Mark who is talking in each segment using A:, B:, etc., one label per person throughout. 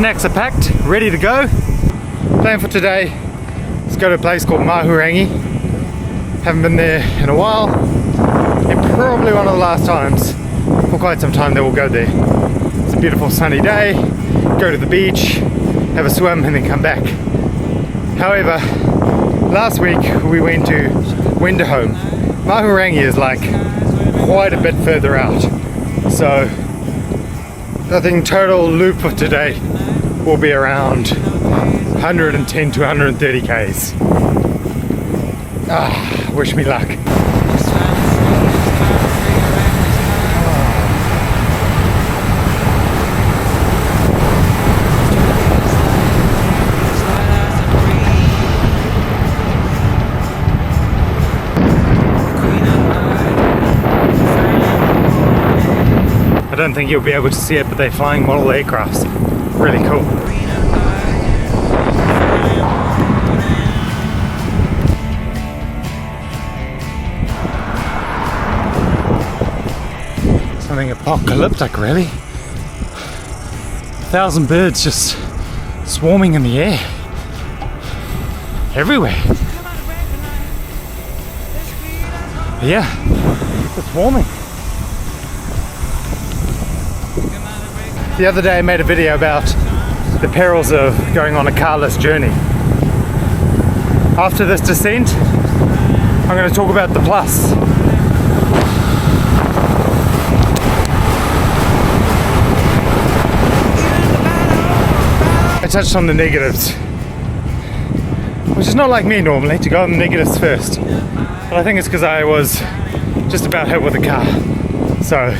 A: snacks are packed, ready to go. Plan for today, let's go to a place called Mahurangi. Haven't been there in a while, and probably one of the last times for quite some time that we'll go there. It's a beautiful sunny day, go to the beach, have a swim and then come back. However, last week we went to Wenderholm. Mahurangi is like quite a bit further out, so I think total loop for today will be around 110 to 130 k's. Wish me luck. I don't think you'll be able to see it, but they're flying model aircrafts. Really cool. Something apocalyptic, really. 1,000 birds just swarming in the air. Everywhere. Yeah, it's swarming. The other day I made a video about the perils of going on a carless journey. After this descent, I'm going to talk about the plus. I touched on the negatives, which is not like me normally, to go on the negatives first. But I think it's because I was just about hit with a car. So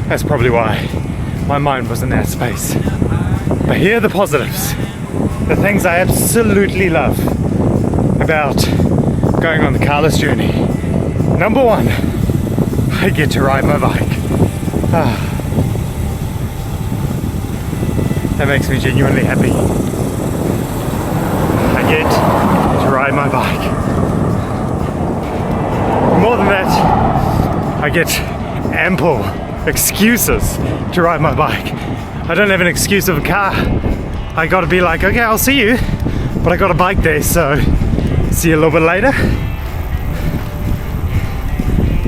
A: that's probably why my mind was in that space. But here are the positives. The things I absolutely love about going on the carless journey. Number one, I get to ride my bike. That makes me genuinely happy. I get to ride my bike. More than that, I get ample excuses to ride my bike. I don't have an excuse of a car. I gotta be like, okay, I'll see you, but I got a bike there, so see you a little bit later.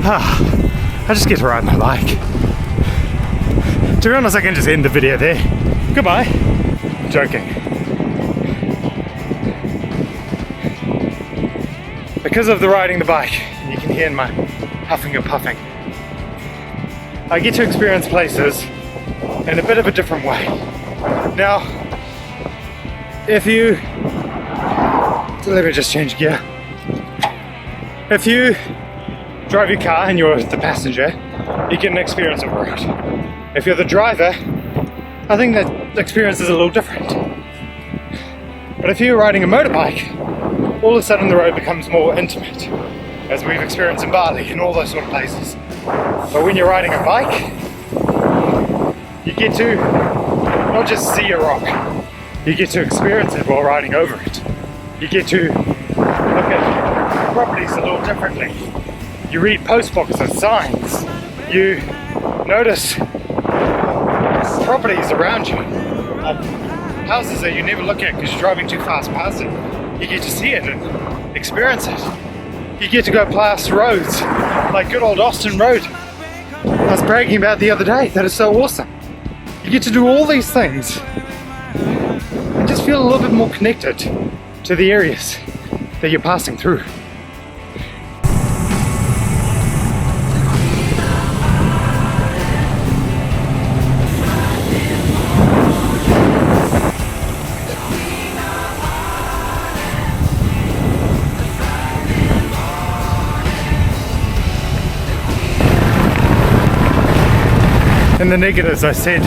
A: I just get to ride my bike. To be honest, I can just end the video there. Goodbye. I'm joking. Because of the riding the bike, you can hear in my huffing and puffing, I get to experience places in a bit of a different way. Now, let me just change gear. If you drive your car and you're the passenger, you get an experience of road. If you're the driver, I think that experience is a little different. But if you're riding a motorbike, all of a sudden the road becomes more intimate, as we've experienced in Bali and all those sort of places. But when you're riding a bike, you get to not just see a rock, you get to experience it while riding over it. You get to look at properties a little differently. You read postboxes and signs. You notice properties around you, houses that you never look at because you're driving too fast past it. You get to see it and experience it. You get to go past roads like good old Austin Road I was bragging about the other day. That is so awesome. You get to do all these things and just feel a little bit more connected to the areas that you're passing through. In the negatives, I said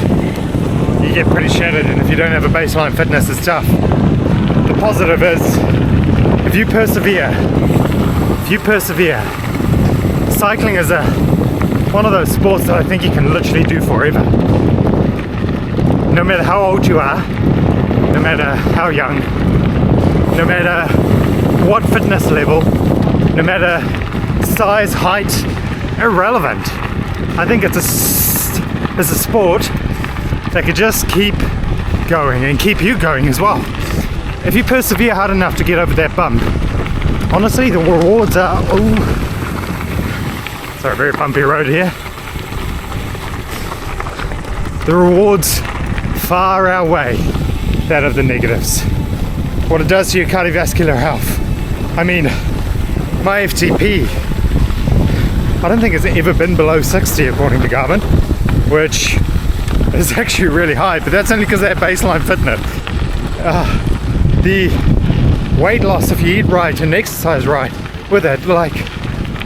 A: you get pretty shattered, and if you don't have a baseline fitness, it's tough. The positive is, if you persevere, cycling is one of those sports that I think you can literally do forever. No matter how old you are, no matter how young, no matter what fitness level, no matter size, height, irrelevant. I think it's a sport that could just keep going and keep you going as well. If you persevere hard enough to get over that bump, honestly, the rewards are, sorry, very bumpy road here. The rewards far outweigh that of the negatives. What it does to your cardiovascular health. I mean, my FTP, I don't think it's ever been below 60 according to Garmin, which is actually really high, but that's only because of that baseline fitness. The weight loss if you eat right and exercise right with it, like,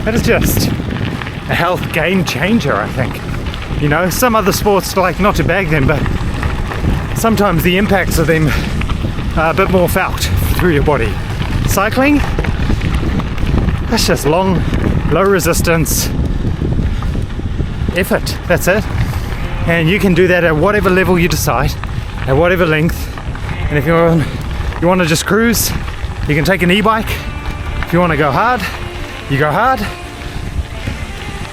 A: that is just a health game changer, I think. You know, some other sports, like, not to bag them, but sometimes the impacts of them are a bit more felt through your body. Cycling, that's just long, low resistance effort, that's it. And you can do that at whatever level you decide, at whatever length. And if you want to just cruise, you can take an e-bike. If you want to go hard, you go hard.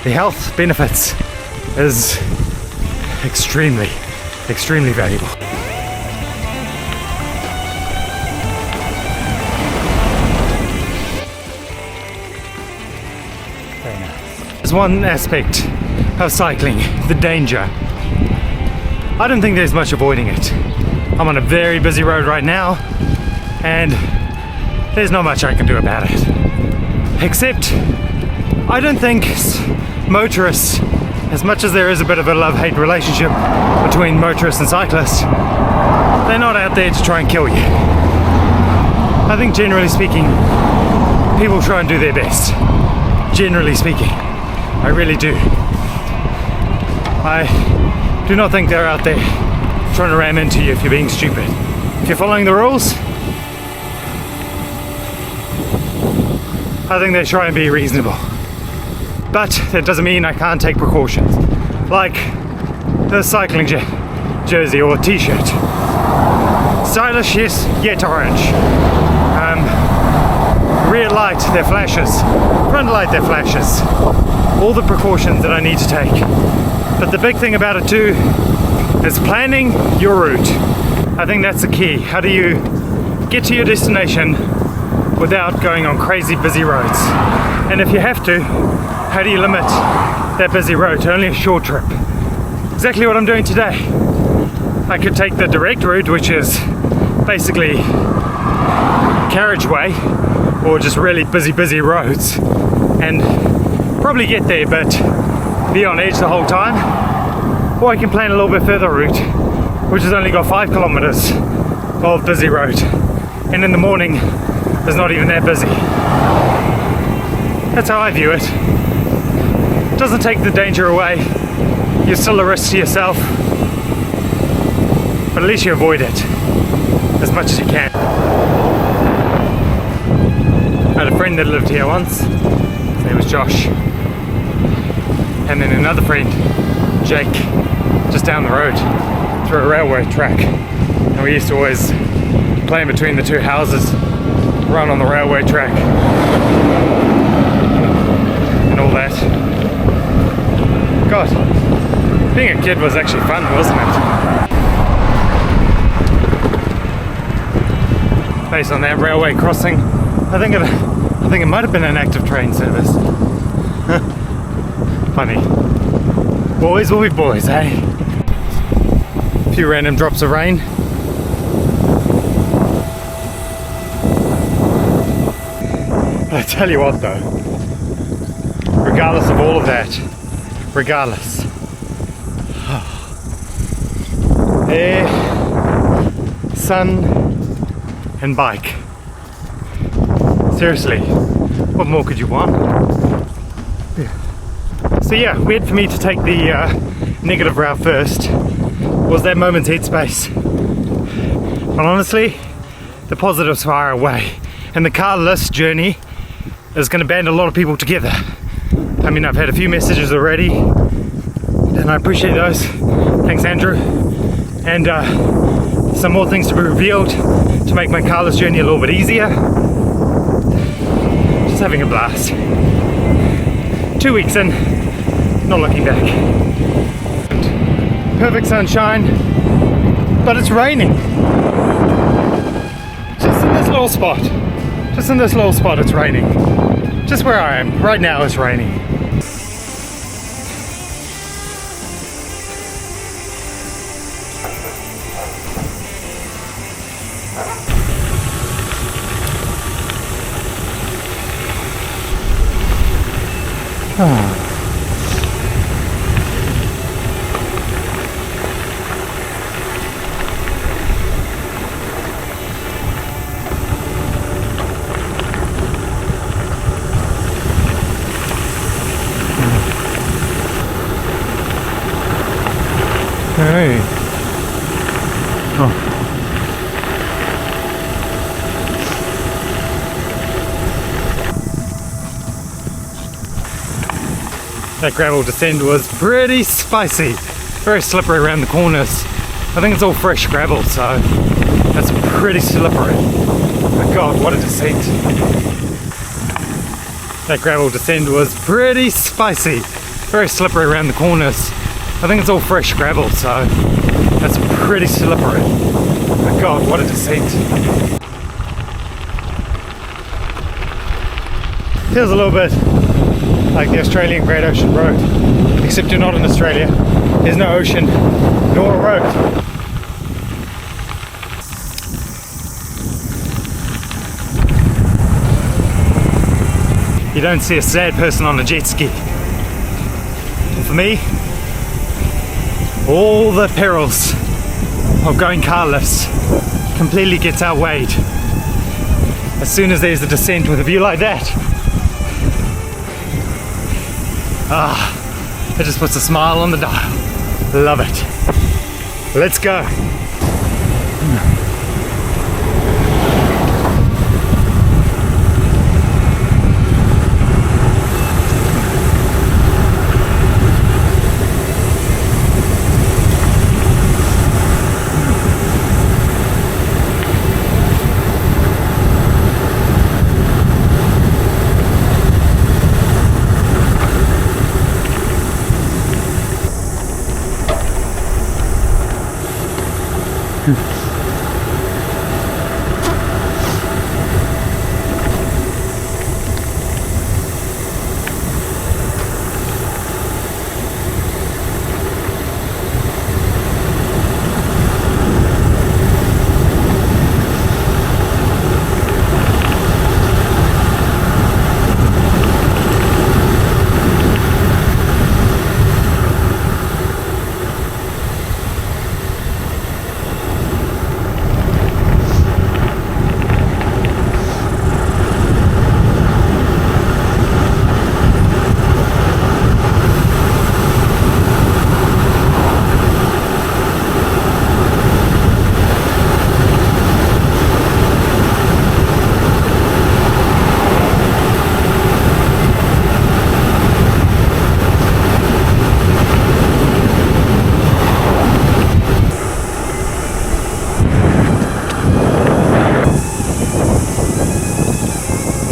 A: The health benefits is extremely, extremely valuable. Very nice. There's one aspect of cycling, the danger. I don't think there's much avoiding it. I'm on a very busy road right now, and there's not much I can do about it. Except, I don't think motorists, as much as there is a bit of a love-hate relationship between motorists and cyclists, they're not out there to try and kill you. I think generally speaking, people try and do their best. Generally speaking, I really do. I do not think they're out there trying to ram into you if you're being stupid. If you're following the rules, I think they try and be reasonable. But that doesn't mean I can't take precautions. Like the cycling jersey or t-shirt. Stylish, yes, yet orange. Rear light, their flashes. Front light, their flashes. All the precautions that I need to take. But the big thing about it too is planning your route. I think that's the key. How do you get to your destination without going on crazy busy roads? And if you have to, how do you limit that busy road to only a short trip? Exactly what I'm doing today. I could take the direct route, which is basically carriageway or just really busy roads, and probably get there but be on edge the whole time. Or I can plan a little bit further route, which has only got 5 kilometers of busy road, and in the morning it's not even that busy. That's how I view it. It doesn't take the danger away. You're still a risk to yourself, but at least you avoid it as much as you can. I had a friend that lived here once. His name was Josh. And then another friend, Jake, just down the road through a railway track. And we used to always play in between the two houses, run on the railway track and all that. God, being a kid was actually fun, wasn't it? Based on that railway crossing, I think it might have been an active train service. Funny. Boys will be boys, eh? A few random drops of rain. But I tell you what though, regardless of all of that, regardless, air, sun, and bike. Seriously, what more could you want? So yeah, weird for me to take the negative route first was that moment's headspace. But honestly, the positive's far away, and the carless journey is going to band a lot of people together. I mean, I've had a few messages already, and I appreciate those. Thanks, Andrew. And some more things to be revealed to make my carless journey a little bit easier. Just having a blast. 2 weeks in, not looking back. Perfect sunshine, but it's raining. Just in this little spot. Just in this little spot it's raining. Just where I am. Right now it's raining. Hey. Oh. That gravel descent was pretty spicy, very slippery around the corners. I think it's all fresh gravel, so that's pretty slippery. My God, what a descent. That gravel descent was pretty spicy, very slippery around the corners. I think it's all fresh gravel, so that's pretty slippery. My God, what a descent. Feels a little bit like the Australian Great Ocean Road, except you're not in Australia. There's no ocean, nor a road. You don't see a sad person on a jet ski. For me, all the perils of going carless completely gets outweighed as soon as there's a descent with a view like that. It just puts a smile on the dial. Love it. Let's go.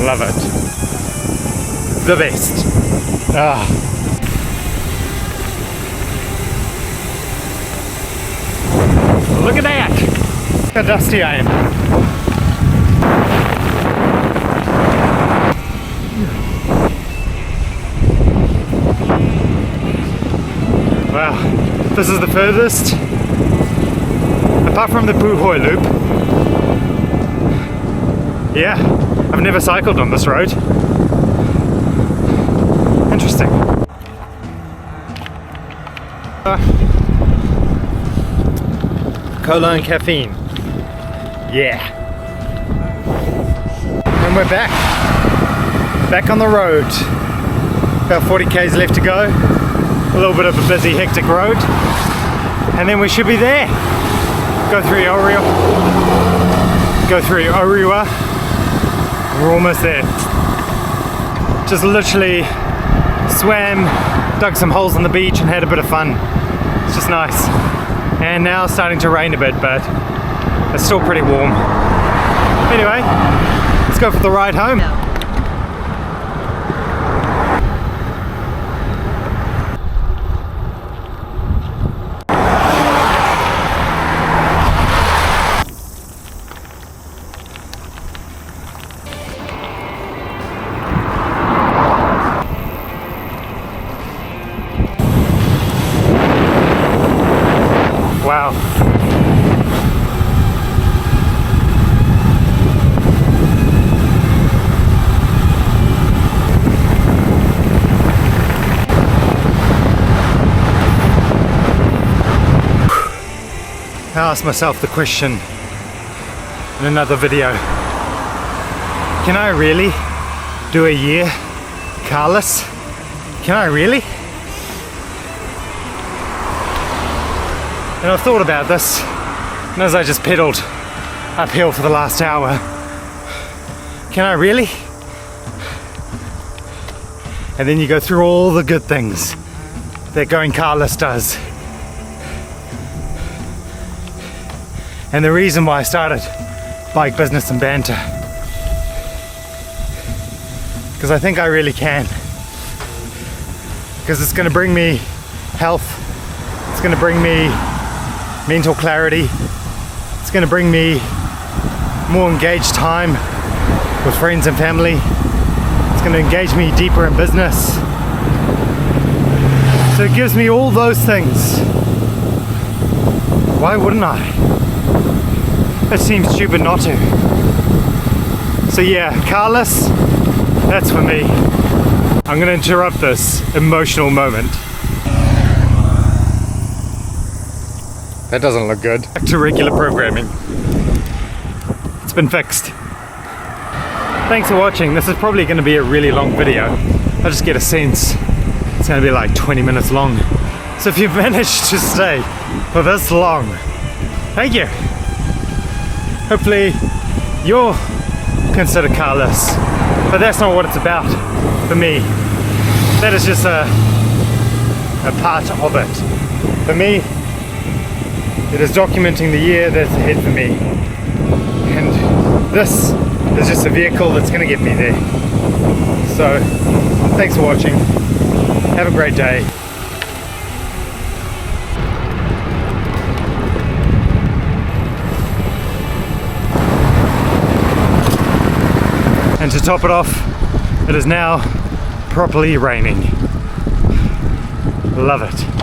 A: Love it. The best. Look at that! Look how dusty I am. Wow, this is the furthest, apart from the Puhoi loop. Yeah, I've never cycled on this road. Interesting. Cola and caffeine. Yeah. And we're back. Back on the road. About 40 k's left to go. A little bit of a busy, hectic road. And then we should be there. Go through Oriwa. We're almost there. Just literally swam, dug some holes on the beach and had a bit of fun. It's just nice. And now it's starting to rain a bit, but it's still pretty warm. Anyway, let's go for the ride home. Wow. I asked myself the question in another video, can I really do a year carless? Can I really? And I've thought about this, and as I just pedaled uphill for the last hour, can I really? And then you go through all the good things that going carless does. And the reason why I started Bike Business and Banter, because I think I really can. Because it's going to bring me health, it's going to bring me mental clarity, it's going to bring me more engaged time with friends and family, it's going to engage me deeper in business. So it gives me all those things. Why wouldn't I? It seems stupid not to. So yeah, carless, that's for me. I'm gonna interrupt this emotional moment. That doesn't look good. Back to regular programming. It's been fixed. Thanks for watching. This is probably gonna be a really long video. I just get a sense it's gonna be like 20 minutes long. So if you've managed to stay for this long, thank you. Hopefully you'll consider carless, but that's not what it's about for me. That is just a part of it. For me, it is documenting the year that's ahead for me. And this is just a vehicle that's gonna get me there. So, thanks for watching. Have a great day. And to top it off, it is now properly raining. Love it.